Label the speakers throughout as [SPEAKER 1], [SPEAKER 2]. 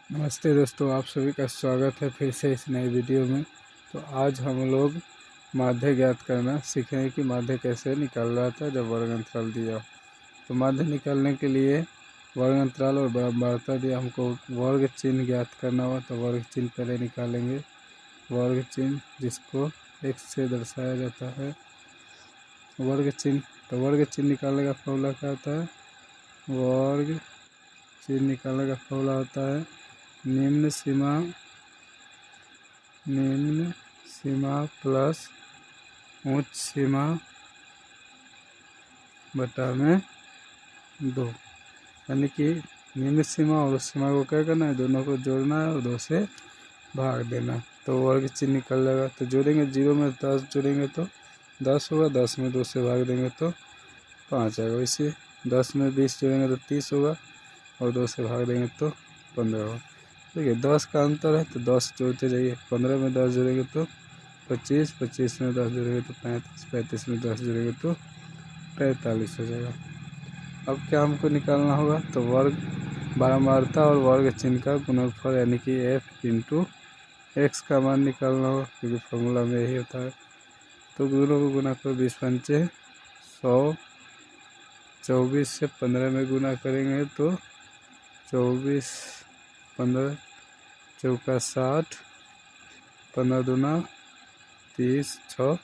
[SPEAKER 1] नमस्ते दोस्तों, आप सभी का स्वागत है फिर से इस नई वीडियो में। तो आज हम लोग माध्य ज्ञात करना सीखेंगे कि माध्य कैसे निकाल रहा था जब वर्ग अंतराल दिया। तो माध्य निकालने के लिए वर्ग अंतराल और बराबरता दिया, हमको वर्ग चिन्ह ज्ञात करना हुआ। तो वर्ग चिन्ह पहले निकालेंगे। वर्ग चिन्ह जिसको x से दर्शाया जाता है, वर्ग चिन्ह। तो वर्ग चिन्ह निकालने का फॉर्मूला क्या होता है? वर्ग चिन्ह निकालने का फॉर्मूला होता है निम्न सीमा प्लस उच्च सीमा बटा में 2, यानी कि निम्न सीमा और उच्च सीमा को क्या करना है, दोनों को जोड़ना है और 2 से भाग देना। तो वर्ग चिन्ह निकल जाएगा। तो जोड़ेंगे, 0 में 10 जोड़ेंगे तो 10 होगा, 10 में 2 से भाग देंगे तो 5 आएगा। इसे 10 में 20 जोड़ेंगे तो 30 होगा और 2 से भाग देंगे तो 15 होगा। ठीक है, 10 का अंतर है तो 10 जोड़ते जाइए। 15 में 10 जोड़ेंगे तो 25, 25 में 10 जोड़ेंगे तो 35, 35 में 10 जोड़ेंगे तो 45 हो जाएगा। अब क्या हमको निकालना होगा? तो वर्ग बारंबारता और वर्ग चिन्ह का गुणनफल, यानी कि f इंटू एक्स का मान निकालना होगा, क्योंकि फॉर्मूला में यही होता है। तो दोनों को गुना करो, 20 पंचे 100, 24 से 15 में गुना करेंगे तो 24, 15 चौका 60, 15 दूना 30, 6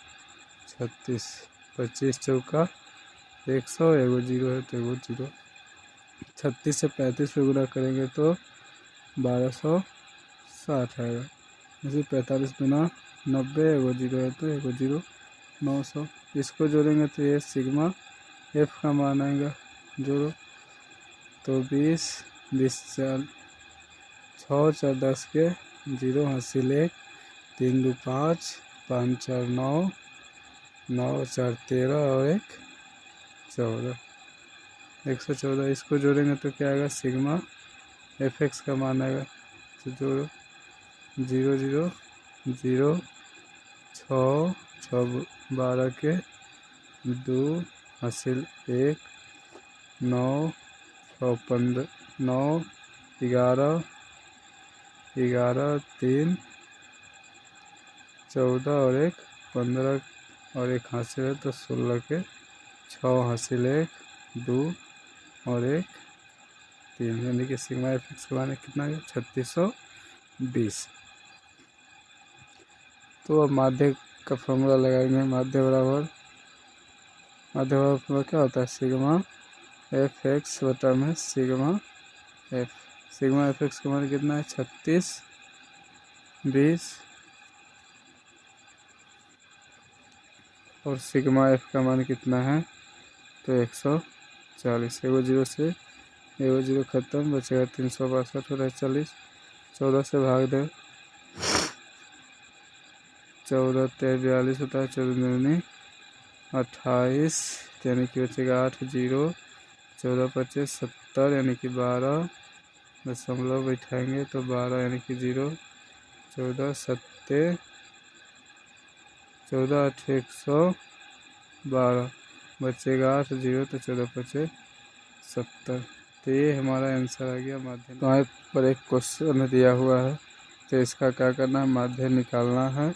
[SPEAKER 1] 36, 25 चौका 100, एगो 0 है तो एगो 0। 36 से 35 में गुना करेंगे तो 1260 आएगा। जैसे 45 दूना 90, एगो 0 है तो एगो 0, 900। इसको जोड़ेंगे तो ये सिग्मा f का मान आएगा। जोड़ो तो 20, 4 6 4 10 के 0 हासिल 1, 3 2 5, 5 4 9, 9 4 13 और 1 14, 114। इसको जोड़ेंगे तो क्या आएगा? सिग्मा fx का मान आएगा। तो जोड़ो 0 0 0, 6 6 12 के 2 हासिल 1, 9 6 15 9 11 11 3 14 और 1 15 और 1 हासिल है तो 16 के 6 हासिल 1 2 और 1 3, यानी कि सिग्मा एफ के मान कितना है? 3620। तो अब माध्य का फॉर्मूला लगाएंगे। माध्य बराबर फॉर्मूला क्या होता है? सिग्मा एफ एक्स बटा में sigma F. Sigma F x का मान कितना है? 3620 और सिग्मा एफ का मान कितना है? तो 140। एगो 0 से एगो 0 खत्म, बचेगा 362 हो रहा है 40। 14 से भाग दे, 14 42 होता है, 14 28, यानी कि बचेगा 8 0, 14 25 70, यानी कि 12 दशमलव बैठाएंगे तो 12, यानी कि 0, 14 7 14 8 112, बचेगा 8 0, तो 14 25 70। तो ये हमारा आंसर आ गया माध्य। तो यहाँ पर एक क्वेश्चन दिया हुआ है, तो इसका क्या करना है? माध्य निकालना है,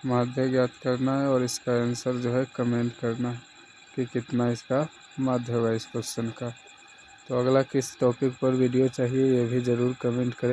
[SPEAKER 1] माध्य ज्ञात करना है और इसका आंसर जो है कमेंट करना है कि कितना इसका माध्य होगा इस क्वेश्चन का। तो अगला किस टॉपिक पर वीडियो चाहिए ये भी ज़रूर कमेंट करें।